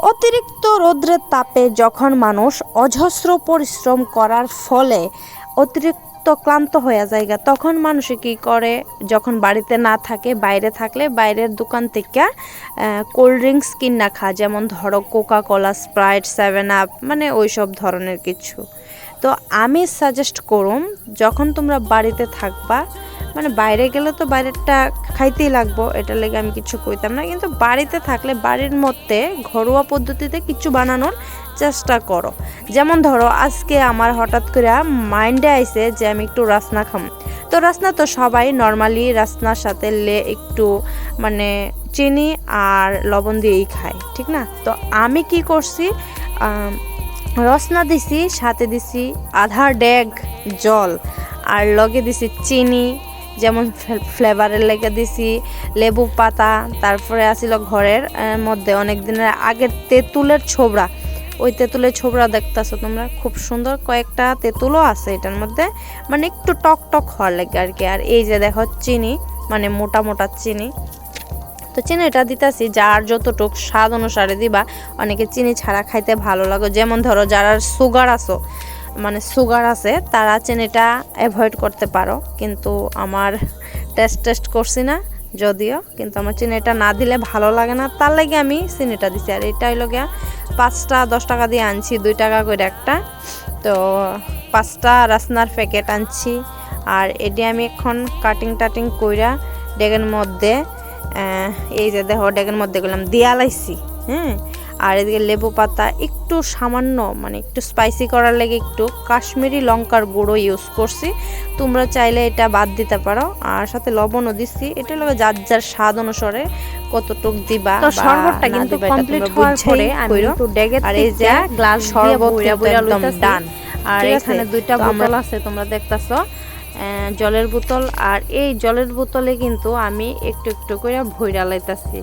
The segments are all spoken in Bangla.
অতিরিক্ত রৌদ্রের তাপে যখন মানুষ অজস্র পরিশ্রম করার ফলে অতিরিক্ত ক্লান্ত হয়ে যায় তখন মানুষ কি করে, যখন বাড়িতে না থাকে বাইরে থাকলে বাইরের দোকান থেকে কোল্ড ড্রিঙ্কস কিনা খায়, যেমন ধরো কোকা কোলা, স্প্রাইট, 7 আপ, মানে ওই সব ধরনের কিছু। তো আমি সাজেস্ট করুম যখন তোমরা বাড়িতে থাকবা, মানে বাইরে গেলে তো বাইরেরটা খাইতেই লাগবো, এটার লেগে আমি কিছু কইতাম না, কিন্তু বাড়িতে থাকলে বাড়ির মধ্যে ঘরোয়া পদ্ধতিতে কিছু বানানোর চেষ্টা করো। যেমন ধরো আজকে আমার হঠাৎ করে মাইন্ডে আইছে যে আমি একটু রাসনা খাম। তো রাসনা তো সবাই নর্মালি রাসনার সাথে একটু মানে চিনি আর লবণ দিয়েই খায়, ঠিক না? তো আমি কি করছি, রসনা দিছি, সাথে দিছি আধা ডেগ জল, আর লগে দিছি চিনি, যেমন ফ্লেভারের লেগে দিছি লেবু পাতা, তারপরে আসিল ঘরের মধ্যে অনেক দিনের আগের তেঁতুলের ছোবড়া, ওই তেঁতুলের ছোবড়া দেখতেছো তোমরা, খুব সুন্দর কয়েকটা তেঁতুলও আছে এটার মধ্যে, মানে একটু টক টক হওয়ার লাগে আর কি। আর এই যে দেখো চিনি, মানে মোটা মোটা চিনি, তো চিনিটা দিতেছি যার যতটুক স্বাদ অনুসারে দিবা। অনেকে চিনি ছাড়া খাইতে ভালো লাগে, যেমন ধরো যারা সুগার আছে তারা চিনিটা অ্যাভয়েড করতে পারো, কিন্তু আমার টেস্ট করছি না যদিও, কিন্তু আমার চিনিটা না দিলে ভালো লাগে না, তার লাগে আমি চিনিটা দিছি। আর এটা হইল গিয়া 5টা 10 টাকা দিয়ে আনছি, 2 টাকা করে একটা, তো 5টা রাসনার প্যাকেট আনছি। আর এটি আমি এখন কাটিং কইরা ডেগের মধ্যে, এই যে দেখো ডেগের মধ্যে গেলাম দিয়া লাইছি, হ্যাঁ। আর এদিকে লেবু পাতা একটু সামান্য, মানে একটু স্পাইসি করার লাগে একটু কাশ্মীরি লঙ্কার গুঁড়ো ইউজ করছি, তোমরা চাইলে এটা বাদ দিতে পারো। আর সাথে লবণও দিচ্ছি, এটা হলো যার যার স্বাদ অনুসারে কতটুক দিবা। তো শরবতটা কিন্তু কমপ্লিট হওয়ার পরে আমি একটু ডেগে, আর এই যে গ্লাস শরবত একদম ডান। আর এখানে 2টা বোতল আছে তোমরা দেখতেছো, জলের বোতল, আর এই জলের বোতলে কিন্তু আমি একটু একটু করে ভইরা লাইতাছি।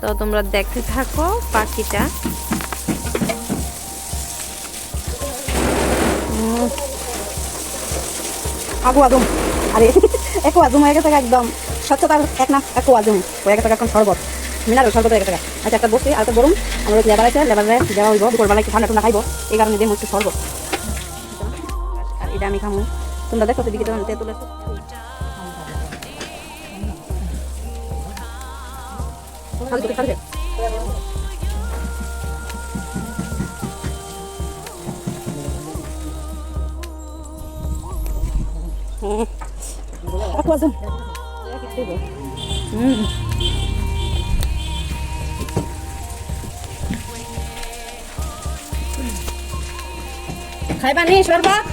তো তোমরা দেখতে থাকো পাখিটা। আগুয়াজুম, আরে একুয়াজুম হয়ে গেছে একদম, স্বচ্ছতার এক নাম একুয়াজুম হয়ে গেছে এখন শরবত, মিনারেল শরবত হয়ে গেছে। আচ্ছা একটা বসছি আর একটা গরম, আমরা লেবার আছে, লেবারে দেওয়া হইব, দুপুরবেলা একটু ঠান্ডা খাইব, এই কারণে দিয়ে একটু শরবত। আর এটা আমি খামু, তোমরা দেখো দিকে তেঁতুল খাইবা নি শরবত?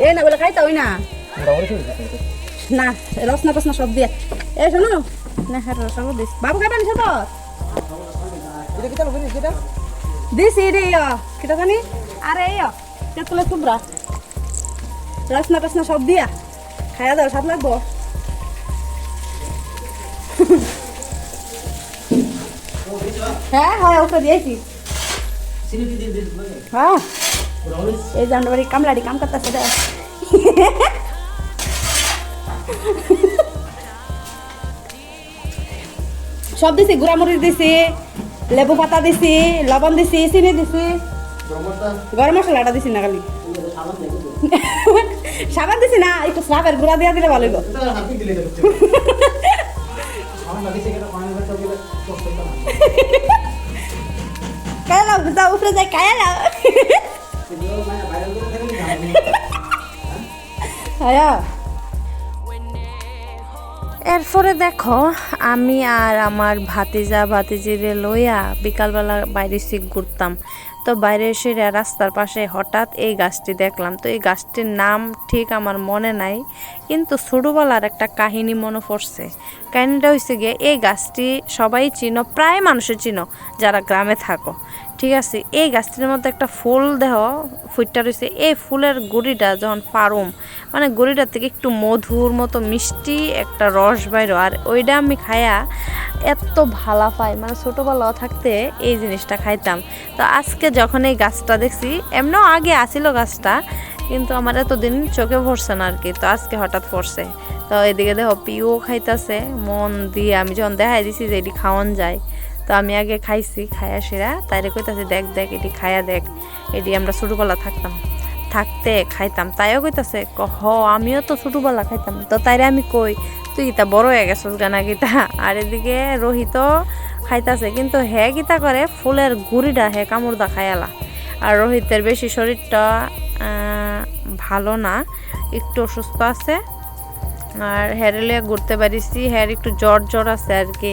এ না বলে খাইতে হই না, না রসনা টসনা সব দিয়ে। এ শোনো না, হ্যাঁ রসগোল্লা দিস, বাবু খাইবা নি শরবত? দিছি রে কিটা জানি, আরে তেঁতুলের টুকরা রসনা টসনা সব দিয়া খাইয়া দাও, স্বাদ লাগবো। হ্যাঁ হ্যাঁ ওটা দিয়েছি, হ্যাঁ এই যে আমরা বাড়ি কামলাড়ি কাম করতেছে দেখ। সব দিছি, গুঁড়ামরিচ দিছি, লেবু পাতা দিছি, লবণ দিছি, চিনি দিছি, গরম মশলাটা দিছি না, খালি সাবান দিছি না, একটু সাবের গুঁড়া দিয়া দিলে ভালো হইব। কায়ালাও যা উপরে যাই, কায়ালাও হ্যাঁ। এরপরে দেখো আমি আর আমার ভাতিজিরে লইয়া বিকালবেলা বাইরে ঘুরতাম। তো বাইরে এসে রাস্তার পাশে হঠাৎ এই গাছটি দেখলাম। তো এই গাছটির নাম ঠিক আমার মনে নাই, কিন্তু ছোটোবেলার একটা কাহিনী মনে পড়ছে। কাহিনীটা হয়েছে গিয়ে, এই গাছটি সবাই চিনো, প্রায় মানুষের চিনো যারা গ্রামে থাকো, ঠিক আছে। এই গাছটির মধ্যে একটা ফুল দেহ ফুটটা রয়েছে, এই ফুলের গুড়িটা যখন পারুম, মানে গুড়িটার থেকে একটু মধুর মতো মিষ্টি একটা রস বাইর, আর ওইটা আমি খাইয়া এত ভালো পাই, মানে ছোটোবেলাও থাকতে এই জিনিসটা খাইতাম। তো আজকে যখন এই গাছটা দেখছি, এমনও আগে আসিল গাছটা, কিন্তু আমার এতদিন চোখে পড়ছে না আর কি, তো আজকে হঠাৎ পড়ছে। তো এদিকে দেখো পিও খাইতেছে মন দিয়ে। আমি যখন দেখাই দিছি যে এটি খাওয়ান যায়, তো আমি আগে খাইছি, খায়া সেরা তাইরে কইতাছি দেখ দেখ এটি খায়া দেখ, এটি আমরা ছোটোবেলা থাকতে খাইতাম। তাইও কইতাছে হ আমিও তো ছোটোবেলা খাইতাম। তো তাইরে আমি কই তুই গীতা বড় হয়ে গেছস গানা গীতা। আর এদিকে রোহিত খাইতাছে, কিন্তু হে গীতা করে ফুলের গুড়িটা হে কামড়দা খায়ালা। আর রোহিতের বেশি শরীরটা ভালো না, একটু অসুস্থ আছে। আর হেরেলে ঘুরতে পারিছি, হ্যার একটু জ্বর আছে আর কি,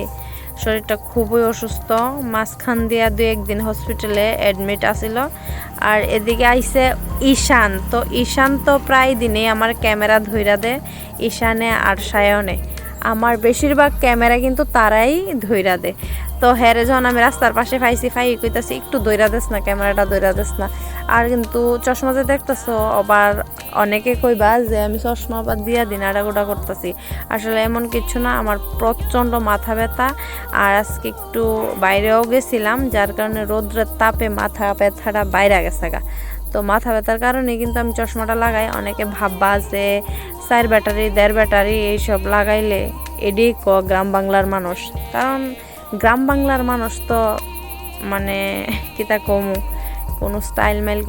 শরীরটা খুবই অসুস্থ। মাঝখান দিয়া 2-1 দিন হসপিটালে অ্যাডমিট আছিল। আর এদিকে আইছে ঈশান। তো ঈশান তো প্রায় দিনেই আমার ক্যামেরা ধইরা দেয়, ঈশানে আর সায়নে। আমার বেশিরভাগ ক্যামেরা কিন্তু তারাই ধইরা দেয়। তো হ্যারে যখন আমি রাস্তার পাশে পাইছি, কইতাছি একটু দইরা দেস না, ক্যামেরাটা দইরা দেস না। আর কিন্তু চশমাতে দেখতেছো আবার অনেকে কইবা যে আমি চশমা আবার দিয়া দিন আড়াগোড়া করতেছি। আসলে এমন কিছু না, আমার প্রচণ্ড মাথা ব্যথা। আর আজকে একটু বাইরেও গেছিলাম, যার কারণে রোদ্রের তাপে মাথা ব্যথাটা বাইরে গেছে গা। তো মাথা ব্যথার কারণে কিন্তু আমি চশমাটা লাগাই। অনেকে ভাববা যে 4 ব্যাটারি 1.5 ব্যাটারি এইসব লাগাইলে এডি গ্রাম বাংলার মানুষ। কারণ গ্রাম বাংলার মানুষ তো মানে কিতা কমু, কোনো স্টাইল মেল